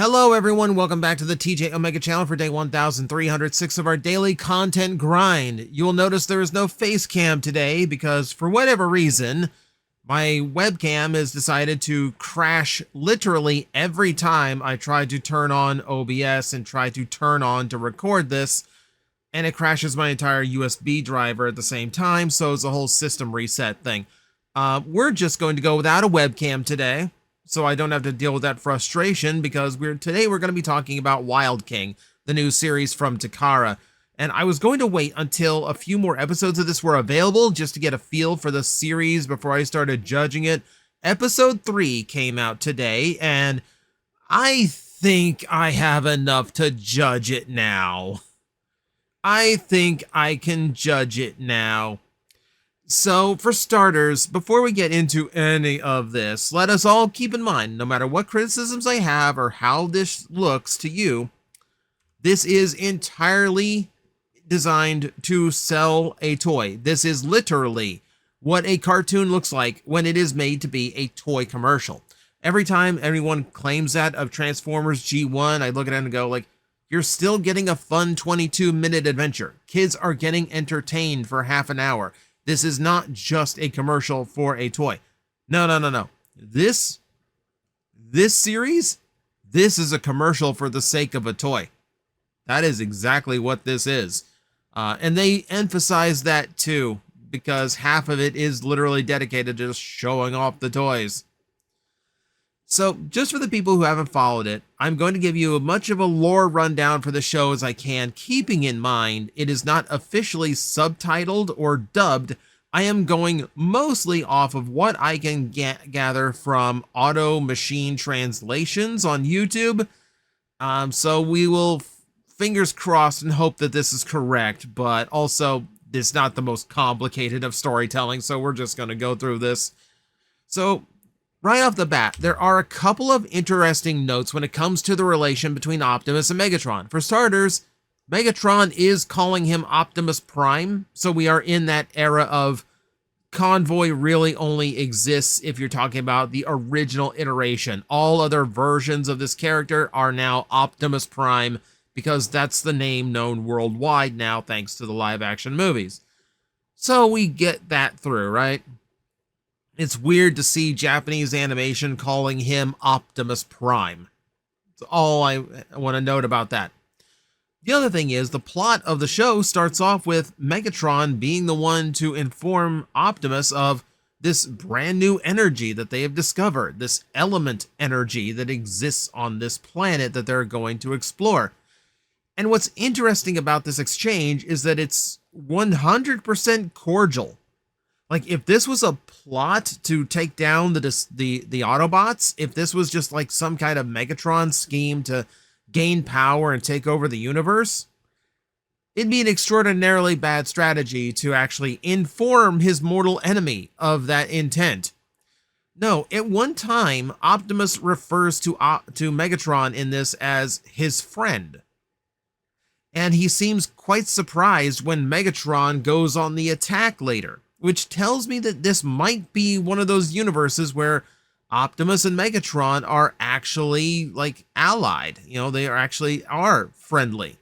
Hello everyone, welcome back to the TJOmega channel for day 1306 of our daily content grind. You'll notice there is no face cam today because for whatever reason, my webcam has decided to crash literally every time I try to turn on OBS and try to turn on to record this, and it crashes my entire USB driver at the same time, so it's a whole system reset thing. We're just going to go without a webcam today, so I don't have to deal with that frustration, because today we're going to be talking about Wild King, the new series from Takara. And I was going to wait until a few more episodes of this were available just to get a feel for the series before I started judging it. Episode 3 came out today, and I think I have enough to judge it now. I think I can judge it now. So, for starters, before we get into any of this, let us all keep in mind, no matter what criticisms I have or how this looks to you, this is entirely designed to sell a toy. This is literally what a cartoon looks like when it is made to be a toy commercial. Every time anyone claims that of Transformers G1, I look at it and go like, you're still getting a fun 22-minute adventure. Kids are getting entertained for half an hour. This is not just a commercial for a toy. No. This series, this is a commercial for the sake of a toy. That is exactly what this is. And they emphasize that too, because half of it is literally dedicated to just showing off the toys. So, just for the people who haven't followed it, I'm going to give you as much of a lore rundown for the show as I can, keeping in mind it is not officially subtitled or dubbed. I am going mostly off of what I can gather from auto machine translations on YouTube. So we will fingers crossed and hope that this is correct, but also it's not the most complicated of storytelling, so we're just going to go through this. So, right off the bat, there are a couple of interesting notes when it comes to the relation between Optimus and Megatron. For starters, Megatron is calling him Optimus Prime, so we are in that era of Convoy really only exists if you're talking about the original iteration. All other versions of this character are now Optimus Prime, because that's the name known worldwide now thanks to the live-action movies. So we get that through, right? It's weird to see Japanese animation calling him Optimus Prime. That's all I want to note about that. The other thing is, the plot of the show starts off with Megatron being the one to inform Optimus of this brand new energy that they have discovered, this element energy that exists on this planet that they're going to explore. And what's interesting about this exchange is that it's 100% cordial. Like, if this was a plot to take down the Autobots, if this was just like some kind of Megatron scheme to gain power and take over the universe, it'd be an extraordinarily bad strategy to actually inform his mortal enemy of that intent. No, at one time, Optimus refers to Megatron in this as his friend. And he seems quite surprised when Megatron goes on the attack later, which tells me that this might be one of those universes where Optimus and Megatron are actually like allied. You know, they are friendly.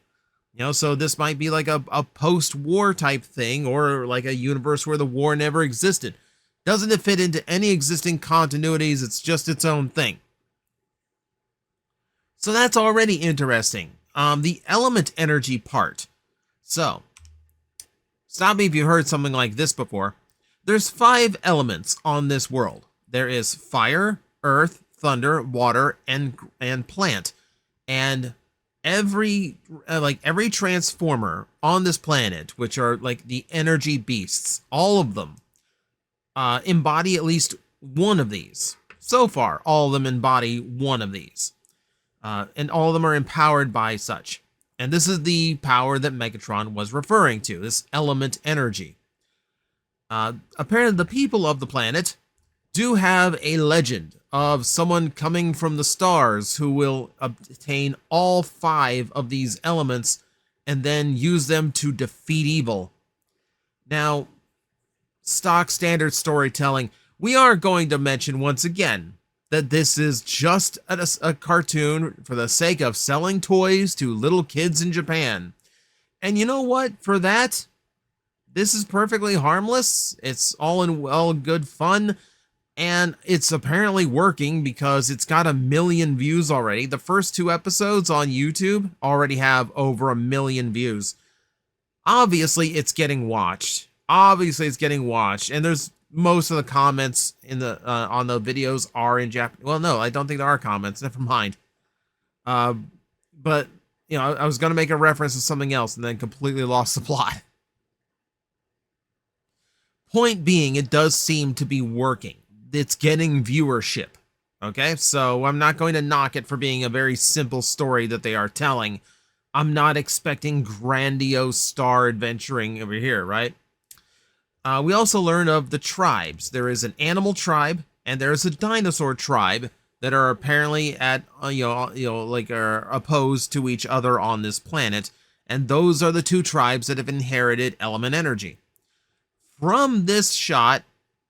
You know, so this might be like a post-war type thing, or like a universe where the war never existed. Doesn't it fit into any existing continuities? It's just its own thing. So that's already interesting. The element energy part. So, stop me if you heard something like this before. There's 5 elements on this world. There is fire, earth, thunder, water, and plant. And every transformer on this planet, which are like the energy beasts, all of them embody at least one of these. So far, all of them embody one of these. And all of them are empowered by such. And this is the power that Megatron was referring to, this element energy. Apparently the people of the planet do have a legend of someone coming from the stars who will obtain all 5 of these elements and then use them to defeat evil. Now, stock standard storytelling, we are going to mention once again that this is just a cartoon for the sake of selling toys to little kids in Japan. And you know what? For that, this is perfectly harmless. It's all in well good fun. And it's apparently working because it's got 1 million views already. The first 2 episodes on YouTube already have over 1 million views. Obviously, it's getting watched. And there's most of the comments in the on the videos are in Japanese. Well, no, I don't think there are comments. Never mind. But you know, I was going to make a reference to something else and then completely lost the plot. Point being, it does seem to be working. It's getting viewership. Okay, so I'm not going to knock it for being a very simple story that they are telling. I'm not expecting grandiose star adventuring over here, right? We also learn of the tribes. There is an animal tribe and there's a dinosaur tribe that are apparently at are opposed to each other on this planet, and those are the 2 tribes that have inherited element energy. From this shot,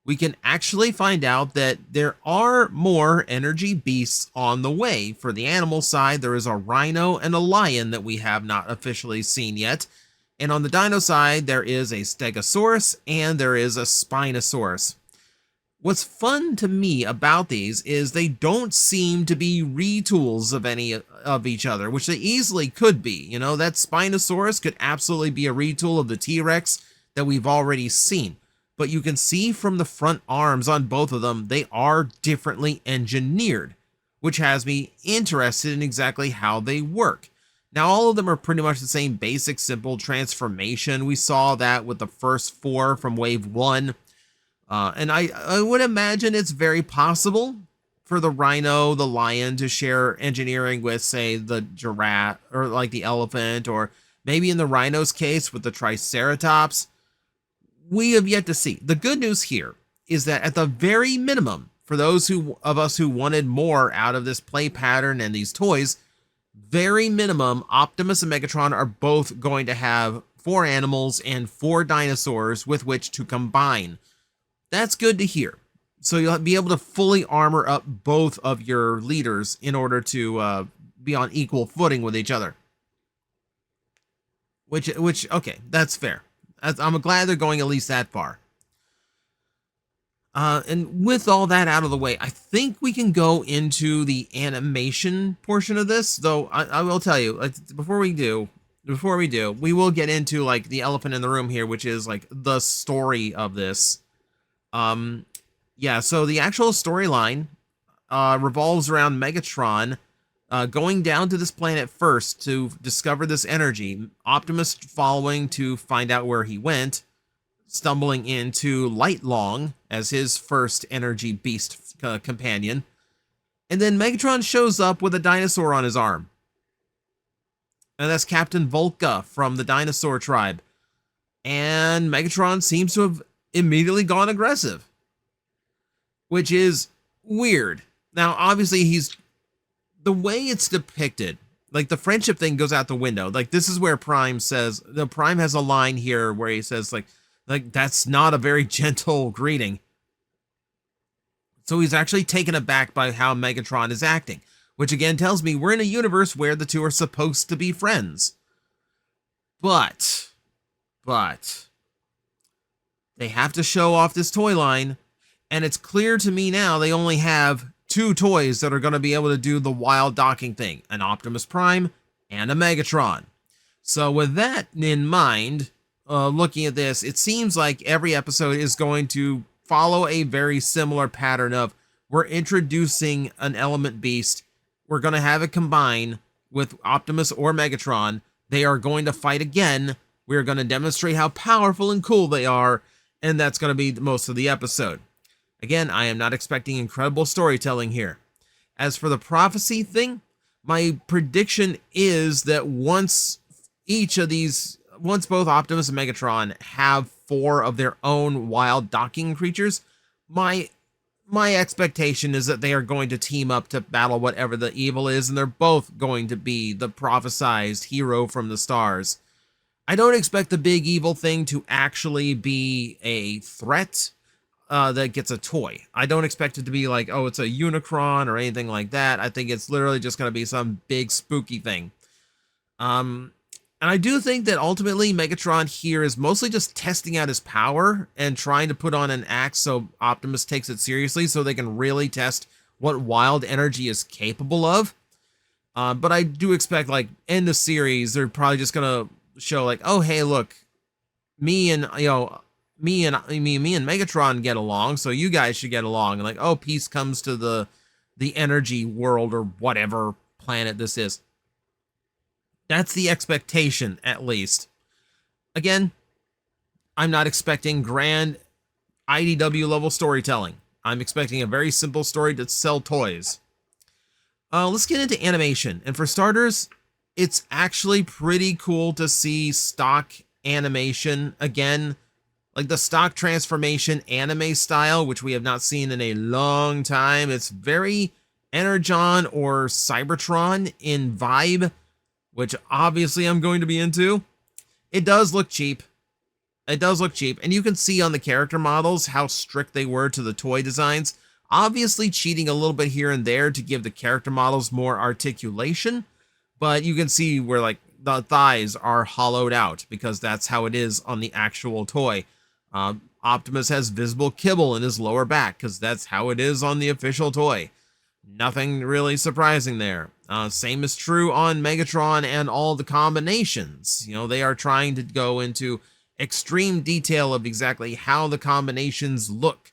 we can actually find out that there are more energy beasts on the way. For the animal side, there is a rhino and a lion that we have not officially seen yet. And on the dino side, there is a stegosaurus and there is a spinosaurus. What's fun to me about these is they don't seem to be retools of any of each other, which they easily could be. You know, that Spinosaurus could absolutely be a retool of the T-Rex that we've already seen. But you can see from the front arms on both of them, they are differently engineered, which has me interested in exactly how they work. Now, all of them are pretty much the same basic, simple transformation. We saw that with the first 4 from Wave 1. And I would imagine it's very possible for the rhino, the lion to share engineering with, say, the giraffe, or like the elephant, or maybe in the rhino's case with the triceratops. We have yet to see. The good news here is that at the very minimum, for those of us who wanted more out of this play pattern and these toys, very minimum, Optimus and Megatron are both going to have 4 animals and 4 dinosaurs with which to combine. That's good to hear. So you'll be able to fully armor up both of your leaders in order to be on equal footing with each other. Which okay, that's fair. I'm glad they're going at least that far. And with all that out of the way, I think we can go into the animation portion of this. Though I will tell you, like, before we do, we will get into like the elephant in the room here, which is like the story of this. Yeah. So the actual storyline revolves around Megatron going down to this planet first to discover this energy, Optimus following to find out where he went, stumbling into Lightlong as his first energy beast companion, and then Megatron shows up with a dinosaur on his arm. And that's Captain Volca from the dinosaur tribe. And Megatron seems to have immediately gone aggressive, which is weird. Now, obviously, the way it's depicted, like the friendship thing goes out the window. Like this is where Prime says, Prime has a line here where he says like that's not a very gentle greeting. So he's actually taken aback by how Megatron is acting, which again tells me we're in a universe where the 2 are supposed to be friends. But they have to show off this toy line, and it's clear to me now they only have 2 toys that are going to be able to do the wild docking thing, an Optimus Prime and a Megatron. So with that in mind, looking at this, it seems like every episode is going to follow a very similar pattern of we're introducing an element beast, we're going to have it combine with Optimus or Megatron, they are going to fight again, we're going to demonstrate how powerful and cool they are, and that's going to be most of the episode. Again, I am not expecting incredible storytelling here. As for the prophecy thing, my prediction is that once both Optimus and Megatron have 4 of their own wild docking creatures, my expectation is that they are going to team up to battle whatever the evil is, and they're both going to be the prophesized hero from the stars. I don't expect the big evil thing to actually be a threat. that gets a toy. I don't expect it to be like, oh, it's a Unicron or anything like that. I think it's literally just going to be some big spooky thing. And I do think that ultimately Megatron here is mostly just testing out his power and trying to put on an act so Optimus takes it seriously so they can really test what wild energy is capable of. But I do expect, like, in the series, they're probably just going to show, like, oh, hey, look, me and Megatron get along, so you guys should get along. And like, oh, peace comes to the energy world or whatever planet this is. That's the expectation, at least. Again, I'm not expecting grand IDW level storytelling. I'm expecting a very simple story to sell toys. Let's get into animation. And for starters, it's actually pretty cool to see stock animation again, like the stock transformation anime style, which we have not seen in a long time. It's very Energon or Cybertron in vibe, which obviously I'm going to be into. It does look cheap. It does look cheap. And you can see on the character models how strict they were to the toy designs. Obviously cheating a little bit here and there to give the character models more articulation. But you can see where, like, the thighs are hollowed out because that's how it is on the actual toy. Optimus has visible kibble in his lower back because that's how it is on the official toy. Nothing really surprising there. Same is true on Megatron and all the combinations. You know, they are trying to go into extreme detail of exactly how the combinations look,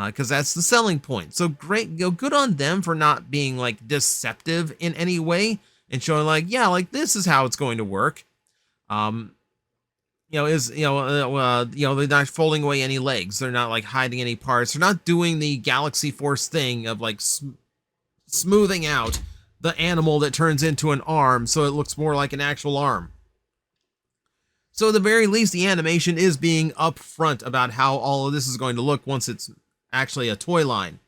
because that's the selling point. So great, you know, good on them for not being like deceptive in any way and showing like, yeah, like this is how it's going to work. They're not folding away any legs. They're not like hiding any parts. They're not doing the Galaxy Force thing of like smoothing out the animal that turns into an arm so it looks more like an actual arm. So at the very least, the animation is being upfront about how all of this is going to look once it's actually a toy line.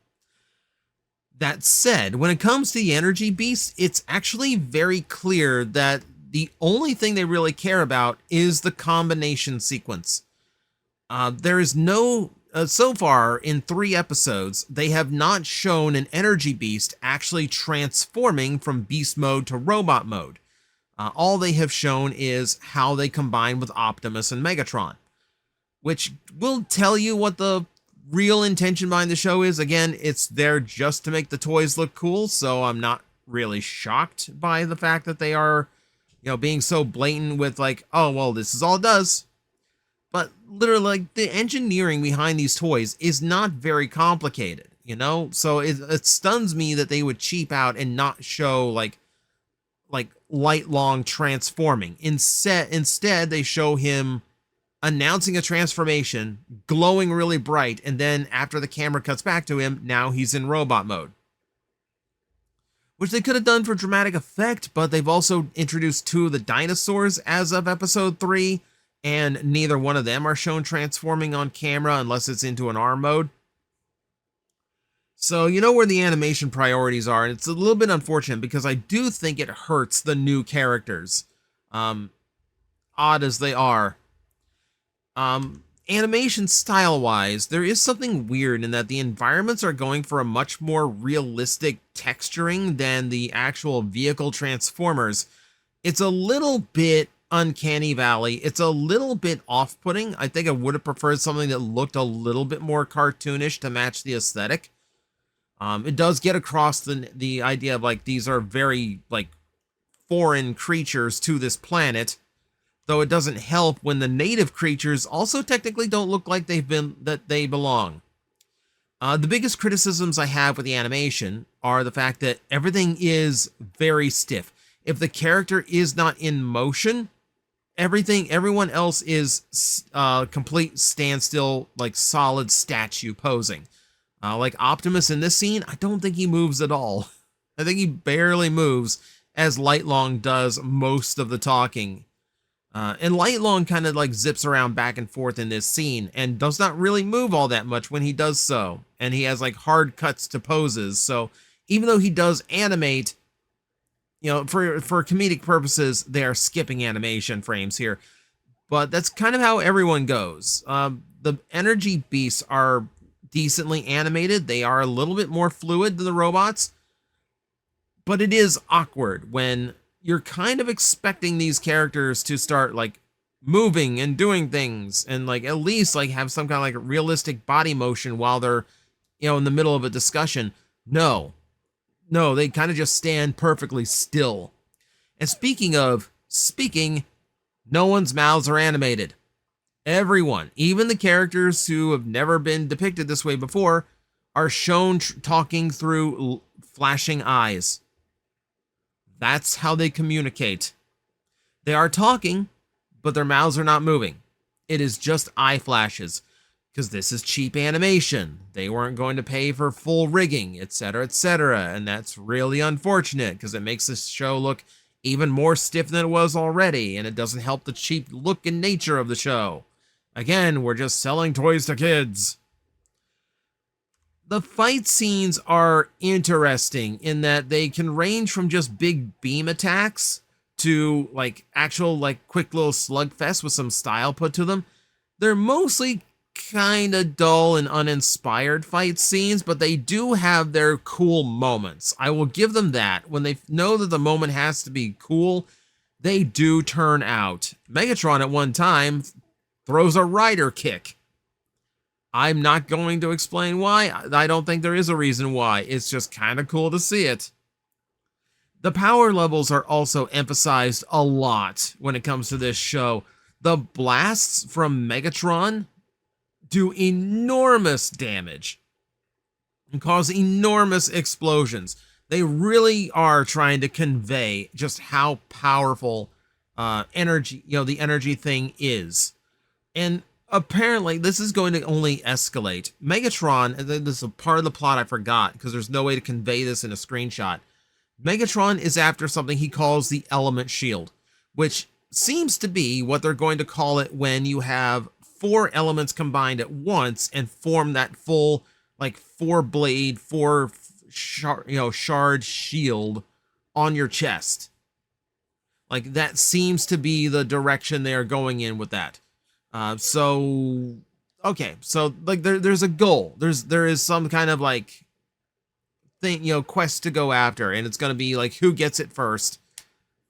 That said, when it comes to the energy beasts, it's actually very clear that the only thing they really care about is the combination sequence. There is no, so far in 3 episodes, they have not shown an energy beast actually transforming from beast mode to robot mode. All they have shown is how they combine with Optimus and Megatron, which will tell you what the real intention behind the show is. Again, it's there just to make the toys look cool, so I'm not really shocked by the fact that they are, you know, being so blatant with like, oh, well, this is all it does. But literally, like, the engineering behind these toys is not very complicated, you know? So it stuns me that they would cheap out and not show like Light Long transforming. Instead, they show him announcing a transformation, glowing really bright, and then after the camera cuts back to him, now he's in robot mode. Which they could have done for dramatic effect, but they've also introduced 2 of the dinosaurs as of episode 3, and neither one of them are shown transforming on camera unless it's into an arm mode. So you know where the animation priorities are, and it's a little bit unfortunate because I do think it hurts the new characters, odd as they are. Animation style-wise, there is something weird in that the environments are going for a much more realistic texturing than the actual vehicle transformers. It's a little bit uncanny valley. It's a little bit off-putting. I think I would have preferred something that looked a little bit more cartoonish to match the aesthetic. It does get across the idea of like these are very like foreign creatures to this planet, though it doesn't help when the native creatures also technically don't look like they belong. The biggest criticisms I have with the animation are the fact that everything is very stiff. If the character is not in motion, everyone else is complete standstill, like solid statue posing. Like Optimus in this scene, I don't think he moves at all. I think he barely moves, as Light Long does most of the talking. And Light Long kind of like zips around back and forth in this scene and does not really move all that much when he does so. And he has like hard cuts to poses. So even though he does animate, you know, for comedic purposes, they are skipping animation frames here. But that's kind of how everyone goes. The energy beasts are decently animated. They are a little bit more fluid than the robots, but it is awkward when you're kind of expecting these characters to start like moving and doing things and like at least like have some kind of like realistic body motion while they're, in the middle of a discussion. No, they kind of just stand perfectly still. And speaking of speaking, no one's mouths are animated. Everyone, even the characters who have never been depicted this way before, are shown talking through flashing eyes. That's how they communicate. They are talking, but their mouths are not moving. It is just eye flashes, because this is cheap animation. They weren't going to pay for full rigging, etc., etc., and that's really unfortunate, because it makes this show look even more stiff than it was already, and it doesn't help the cheap look and nature of the show. Again, we're just selling toys to kids. The fight scenes are interesting in that they can range from just big beam attacks to like actual like quick little slugfest with some style put to them. They're mostly kind of dull and uninspired fight scenes, but they do have their cool moments. I will give them that. When they know that the moment has to be cool, they do turn out. Megatron at one time throws a rider kick. I'm not going to explain why. I don't think there is a reason why. It's just kind of cool to see it. The power levels are also emphasized a lot when it comes to this show. The blasts from Megatron do enormous damage and cause enormous explosions. They really are trying to convey just how powerful energy, the energy thing is. And apparently, this is going to only escalate. Megatron, and this is a part of the plot I forgot because there's no way to convey this in a screenshot. Megatron is after something he calls the element shield, which seems to be what they're going to call it when you have 4 elements combined at once and form that full, like 4-blade, 4-shard shield on your chest. Like that seems to be the direction they are going in with that. So like there's a goal. There is some kind of like thing, quest to go after, and it's going to be like who gets it first,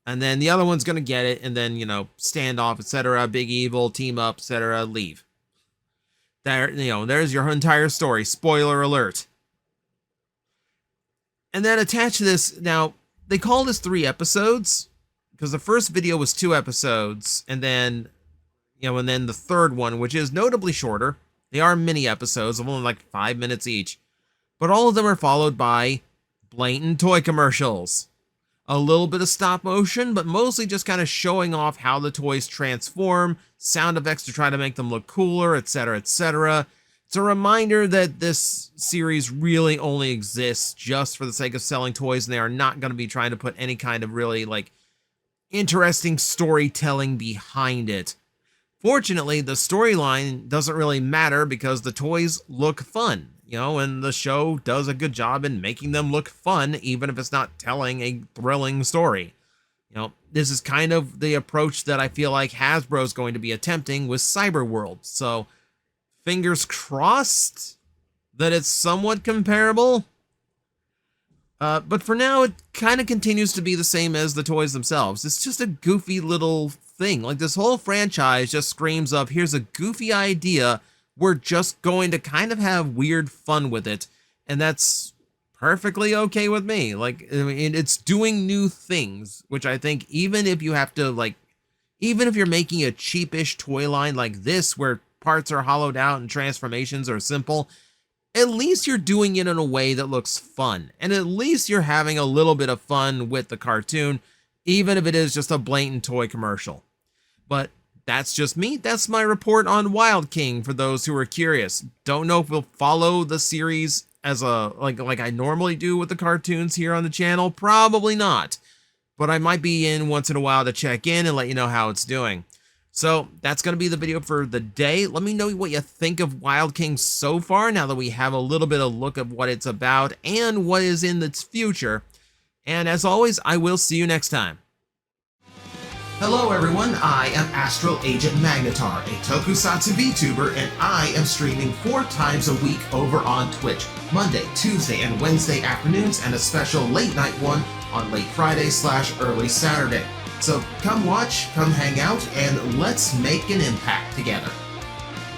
and then the other one's going to get it, and then standoff, etc., big evil, team up, etc., leave. There's your entire story. Spoiler alert. And then attached to this, now they call this 3 episodes because the first video was 2 episodes, and then and then the third one, which is notably shorter. They are mini episodes of only like 5 minutes each. But all of them are followed by blatant toy commercials. A little bit of stop motion, but mostly just kind of showing off how the toys transform, sound effects to try to make them look cooler, etc., etc. It's a reminder that this series really only exists just for the sake of selling toys, and they are not going to be trying to put any kind of really like interesting storytelling behind it. Fortunately, the storyline doesn't really matter because the toys look fun, and the show does a good job in making them look fun, even if it's not telling a thrilling story. This is kind of the approach that I feel like Hasbro's going to be attempting with Cyberworld. So, fingers crossed that it's somewhat comparable. But for now, it kind of continues to be the same as the toys themselves. It's just a goofy little thing. Like, this whole franchise just screams of, here's a goofy idea, we're just going to kind of have weird fun with it, and that's perfectly okay with me. Like, I mean, it's doing new things, which I think even if you have to, like, even if you're making a cheapish toy line like this, where parts are hollowed out and transformations are simple, at least you're doing it in a way that looks fun, and at least you're having a little bit of fun with the cartoon, even if it is just a blatant toy commercial. But that's just me. That's my report on Wild King for those who are curious. Don't know if we'll follow the series as a like I normally do with the cartoons here on the channel. Probably not. But I might be in once in a while to check in and let you know how it's doing. So that's going to be the video for the day. Let me know what you think of Wild King so far, now that we have a little bit of look at what it's about and what is in its future. And as always, I will see you next time. Hello everyone, I am Astral Agent Magnetar, a tokusatsu VTuber, and I am streaming 4 times a week over on Twitch, Monday, Tuesday, and Wednesday afternoons, and a special late night one on late Friday/early Saturday. So come watch, come hang out, and let's make an impact together.